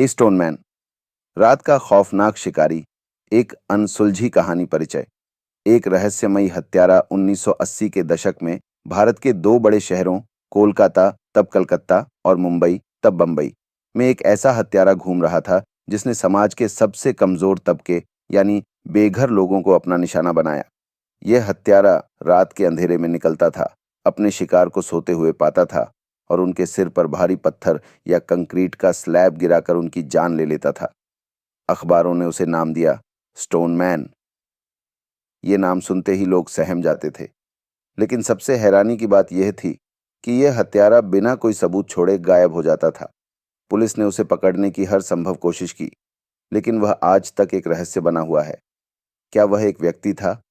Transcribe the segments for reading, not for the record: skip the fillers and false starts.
Stoneman, रात का खौफनाक शिकारी, एक अनसुलझी कहानी परिचय। एक रहस्यमयी हत्यारा 1980 के दशक में भारत के दो बड़े शहरों कोलकाता तब कलकत्ता और मुंबई तब बंबई में एक ऐसा हत्यारा घूम रहा था जिसने समाज के सबसे कमजोर तबके यानी बेघर लोगों को अपना निशाना बनाया। यह हत्यारा रात के अंधेरे में निकलता था, अपने शिकार को सोते हुए पाता था और उनके सिर पर भारी पत्थर या कंक्रीट का स्लैब गिराकर उनकी जान ले लेता था। अखबारों ने उसे नाम दिया स्टोन मैन। ये नाम सुनते ही लोग सहम जाते थे, लेकिन सबसे हैरानी की बात यह थी कि यह हत्यारा बिना कोई सबूत छोड़े गायब हो जाता था। पुलिस ने उसे पकड़ने की हर संभव कोशिश की, लेकिन वह आज तक एक रहस्य बना हुआ है। क्या वह एक व्यक्ति था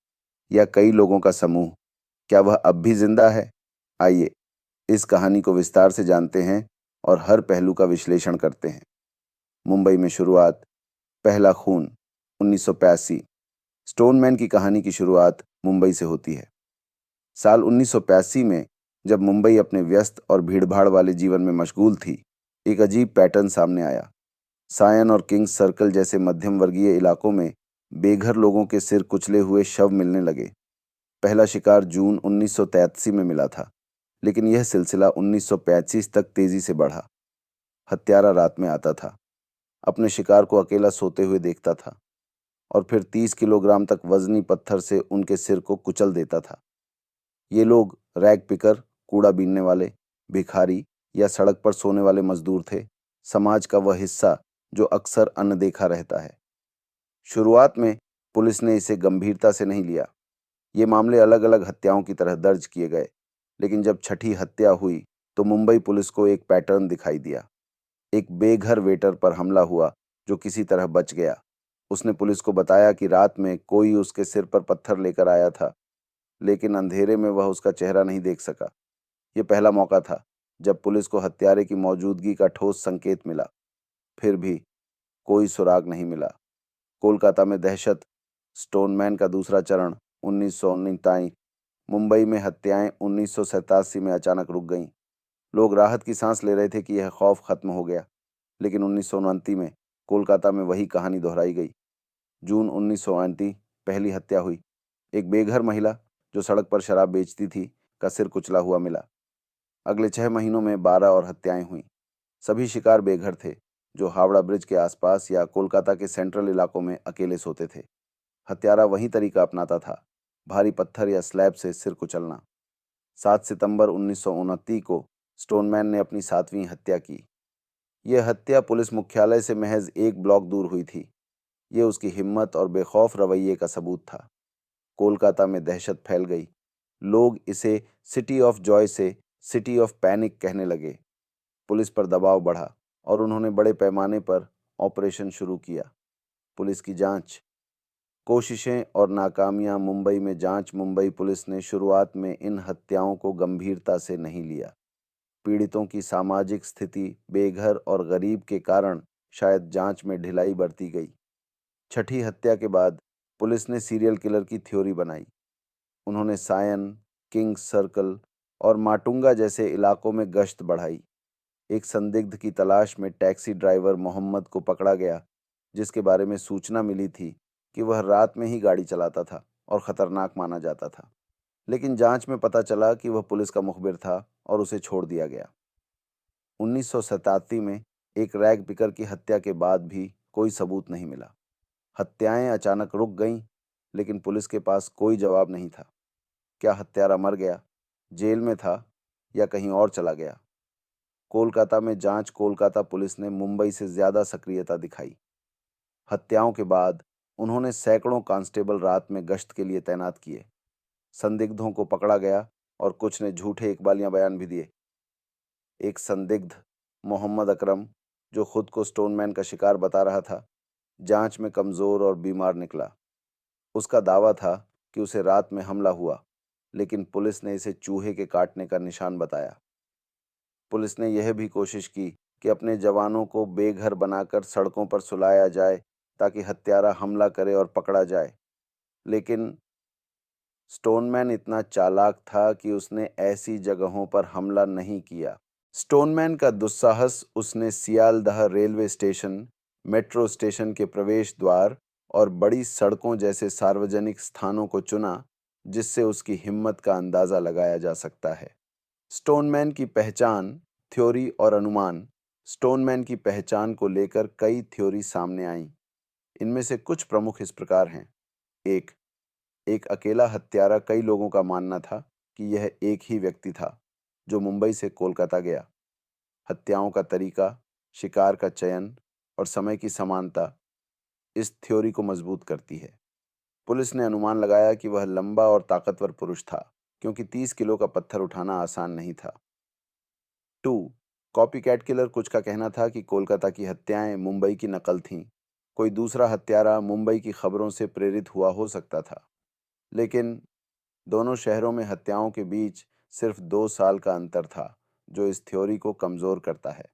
या कई लोगों का समूह? क्या वह अब भी जिंदा है? आइए इस कहानी को विस्तार से जानते हैं और हर पहलू का विश्लेषण करते हैं। मुंबई में शुरुआत, पहला खून, 1985। स्टोनमैन की कहानी की शुरुआत मुंबई से होती है। साल 1985 में जब मुंबई अपने व्यस्त और भीड़भाड़ वाले जीवन में मशगूल थी, एक अजीब पैटर्न सामने आया। सायन और किंग्स सर्कल जैसे मध्यम वर्गीय इलाकों में बेघर लोगों के सिर कुचले हुए शव मिलने लगे। पहला शिकार जून 1983 में मिला था, लेकिन यह सिलसिला 1935 तक तेजी से बढ़ा। हत्यारा रात में आता था, अपने शिकार को अकेला सोते हुए देखता था और फिर 30 किलोग्राम तक वजनी पत्थर से उनके सिर को कुचल देता था। ये लोग रैग पिकर, कूड़ा बीनने वाले, भिखारी या सड़क पर सोने वाले मजदूर थे, समाज का वह हिस्सा जो अक्सर अनदेखा रहता है। शुरुआत में पुलिस ने इसे गंभीरता से नहीं लिया। ये मामले अलग अलग हत्याओं की तरह दर्ज किए गए, लेकिन जब छठी हत्या हुई तो मुंबई पुलिस को एक पैटर्न दिखाई दिया। एक बेघर वेटर पर हमला हुआ जो किसी तरह बच गया। उसने पुलिस को बताया कि रात में कोई उसके सिर पर पत्थर लेकर आया था, लेकिन अंधेरे में वह उसका चेहरा नहीं देख सका। यह पहला मौका था जब पुलिस को हत्यारे की मौजूदगी का ठोस संकेत मिला। फिर भी कोई सुराग नहीं मिला। कोलकाता में दहशत, स्टोनमैन का दूसरा चरण, 1949। मुंबई में हत्याएं 1987 में अचानक रुक गईं। लोग राहत की सांस ले रहे थे कि यह खौफ खत्म हो गया, लेकिन 1929 में कोलकाता में वही कहानी दोहराई गई। जून 1929 पहली हत्या हुई। एक बेघर महिला जो सड़क पर शराब बेचती थी का सिर कुचला हुआ मिला। अगले 6 महीनों में 12 और हत्याएं हुईं। सभी शिकार बेघर थे जो हावड़ा ब्रिज के आसपास या कोलकाता के सेंट्रल इलाकों में अकेले सोते थे। हत्यारा वही तरीका अपनाता था, भारी पत्थर या स्लैब से सिर कुचलना। 7 सितंबर 1929 को स्टोनमैन ने अपनी 7वीं हत्या की। यह हत्या पुलिस मुख्यालय से महज 1 ब्लॉक दूर हुई थी। यह उसकी हिम्मत और बेखौफ रवैये का सबूत था। कोलकाता में दहशत फैल गई। लोग इसे सिटी ऑफ जॉय से सिटी ऑफ पैनिक कहने लगे। पुलिस पर दबाव बढ़ा और उन्होंने बड़े पैमाने पर ऑपरेशन शुरू किया। पुलिस की जांच, कोशिशें और नाकामियां। मुंबई में जांच। मुंबई पुलिस ने शुरुआत में इन हत्याओं को गंभीरता से नहीं लिया। पीड़ितों की सामाजिक स्थिति, बेघर और गरीब के कारण शायद जांच में ढिलाई बरती गई। छठी हत्या के बाद पुलिस ने सीरियल किलर की थ्योरी बनाई। उन्होंने सायन, किंग्स सर्कल और माटुंगा जैसे इलाकों में गश्त बढ़ाई। एक संदिग्ध की तलाश में टैक्सी ड्राइवर मोहम्मद को पकड़ा गया, जिसके बारे में सूचना मिली थी कि वह रात में ही गाड़ी चलाता था और खतरनाक माना जाता था। लेकिन जांच में पता चला कि वह पुलिस का मुखबिर था और उसे छोड़ दिया गया। 1987 में एक रैग पिकर की हत्या के बाद भी कोई सबूत नहीं मिला। हत्याएं अचानक रुक गईं, लेकिन पुलिस के पास कोई जवाब नहीं था। क्या हत्यारा मर गया, जेल में था या कहीं और चला गया? कोलकाता में जांच। कोलकाता पुलिस ने मुंबई से ज्यादा सक्रियता दिखाई। हत्याओं के बाद उन्होंने सैकड़ों कांस्टेबल रात में गश्त के लिए तैनात किए। संदिग्धों को पकड़ा गया और कुछ ने झूठे इकबालियां बयान भी दिए। एक संदिग्ध, मोहम्मद अकरम, जो खुद को स्टोनमैन का शिकार बता रहा था, जांच में कमजोर और बीमार निकला। उसका दावा था कि उसे रात में हमला हुआ, लेकिन पुलिस ने इसे चूहे के काटने का निशान बताया। पुलिस ने यह भी कोशिश की कि अपने जवानों को बेघर बनाकर सड़कों पर सुलाया जाए ताकि हत्यारा हमला करे और पकड़ा जाए, लेकिन स्टोनमैन इतना चालाक था कि उसने ऐसी जगहों पर हमला नहीं किया। स्टोनमैन का दुस्साहस उसने Sealdah railway station, metro station के प्रवेश द्वार और बड़ी सड़कों जैसे सार्वजनिक स्थानों को चुना, जिससे उसकी हिम्मत का अंदाजा लगाया जा सकता है। स्टोनमैन की पहचान, थ्योरी और अनुमान। स्टोनमैन की पहचान को लेकर कई थ्योरी सामने आईं। इनमें से कुछ प्रमुख इस प्रकार हैं। एक, एक अकेला हत्यारा। कई लोगों का मानना था कि यह एक ही व्यक्ति था जो मुंबई से कोलकाता गया। हत्याओं का तरीका, शिकार का चयन और समय की समानता इस थ्योरी को मजबूत करती है। पुलिस ने अनुमान लगाया कि वह लंबा और ताकतवर पुरुष था, क्योंकि 30 किलो का पत्थर उठाना आसान नहीं था। 2, कॉपी कैट किलर। कुछ का कहना था कि कोलकाता की हत्याएं मुंबई की नकल थीं। कोई दूसरा हत्यारा मुंबई की खबरों से प्रेरित हुआ हो सकता था। लेकिन दोनों शहरों में हत्याओं के बीच सिर्फ 2 साल का अंतर था, जो इस थ्योरी को कमजोर करता है।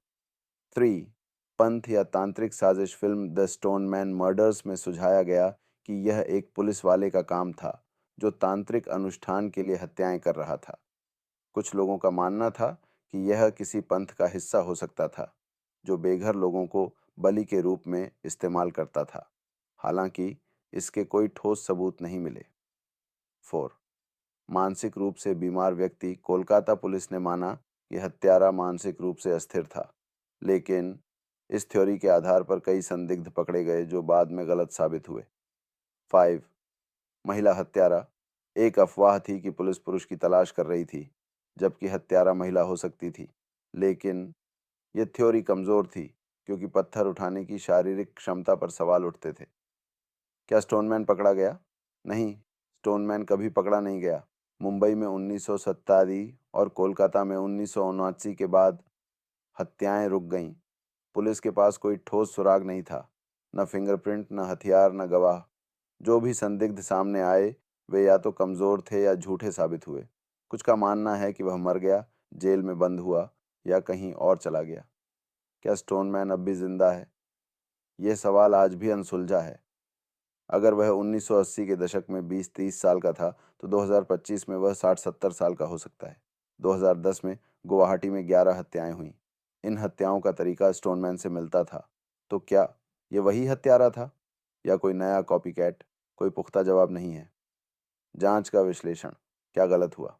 3, पंथ या तांत्रिक साजिश। फिल्म द स्टोनमैन मर्डर्स में सुझाया गया कि यह एक पुलिस वाले का काम था जो तांत्रिक अनुष्ठान के लिए हत्याएं कर रहा था। कुछ लोगों का मानना था कि यह किसी पंथ का हिस्सा हो सकता था जो बेघर लोगों को बलि के रूप में इस्तेमाल करता था। हालांकि इसके कोई ठोस सबूत नहीं मिले। 4, मानसिक रूप से बीमार व्यक्ति। कोलकाता पुलिस ने माना कि हत्यारा मानसिक रूप से अस्थिर था, लेकिन इस थ्योरी के आधार पर कई संदिग्ध पकड़े गए जो बाद में गलत साबित हुए। 5, महिला हत्यारा। एक अफवाह थी कि पुलिस पुरुष की तलाश कर रही थी, जबकि हत्यारा महिला हो सकती थी। लेकिन यह थ्योरी कमजोर थी, क्योंकि पत्थर उठाने की शारीरिक क्षमता पर सवाल उठते थे। क्या स्टोनमैन पकड़ा गया? नहीं, स्टोनमैन कभी पकड़ा नहीं गया। मुंबई में 1970 और कोलकाता में 1979 के बाद हत्याएं रुक गईं। पुलिस के पास कोई ठोस सुराग नहीं था, न फिंगरप्रिंट, न हथियार, न गवाह। जो भी संदिग्ध सामने आए, वे या तो कमजोर थे या झूठे साबित हुए। कुछ का मानना है कि वह मर गया, जेल में बंद हुआ या कहीं और चला गया। क्या स्टोनमैन अब भी जिंदा है? यह सवाल आज भी अनसुलझा है। अगर वह 1980 के दशक में 20-30 साल का था, तो 2025 में वह 60-70 साल का हो सकता है। 2010 में गुवाहाटी में 11 हत्याएं हुईं। इन हत्याओं का तरीका स्टोनमैन से मिलता था। तो क्या ये वही हत्यारा था या कोई नया कॉपीकैट? कोई पुख्ता जवाब नहीं है। जांच का विश्लेषण, क्या गलत हुआ?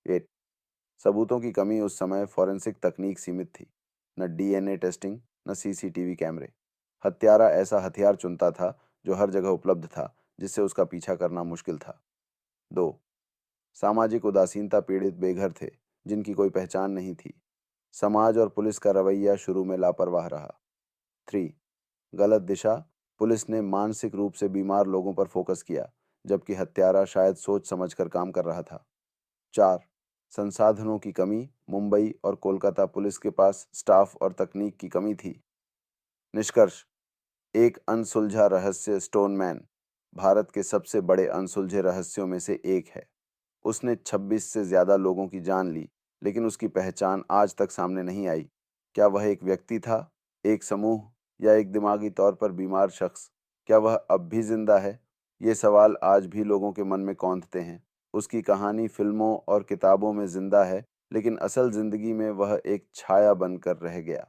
8, सबूतों की कमी। उस समय फॉरेंसिक तकनीक सीमित थी, न डीएनए टेस्टिंग, न सीसीटीवी कैमरे। हत्यारा ऐसा हथियार चुनता था जो हर जगह उपलब्ध था, जिससे उसका पीछा करना मुश्किल था। 2, सामाजिक उदासीनता। पीड़ित बेघर थे, जिनकी कोई पहचान नहीं थी। समाज और पुलिस का रवैया शुरू में लापरवाह रहा। 3, गलत दिशा। पुलिस ने मानसिक रूप से बीमार लोगों पर फोकस किया, जबकि हत्यारा शायद सोच समझकर काम कर रहा था। 4, संसाधनों की कमी। मुंबई और कोलकाता पुलिस के पास स्टाफ और तकनीक की कमी थी। निष्कर्ष, एक अनसुलझा रहस्य। स्टोनमैन भारत के सबसे बड़े अनसुलझे रहस्यों में से एक है। उसने 26 से ज्यादा लोगों की जान ली, लेकिन उसकी पहचान आज तक सामने नहीं आई। क्या वह एक व्यक्ति था, एक समूह, या एक दिमागी तौर पर बीमार शख्स? क्या वह अब भी जिंदा है? ये सवाल आज भी लोगों के मन में कौंधते हैं। उसकी कहानी फिल्मों और किताबों में जिंदा है, लेकिन असल जिंदगी में वह एक छाया बनकर रह गया।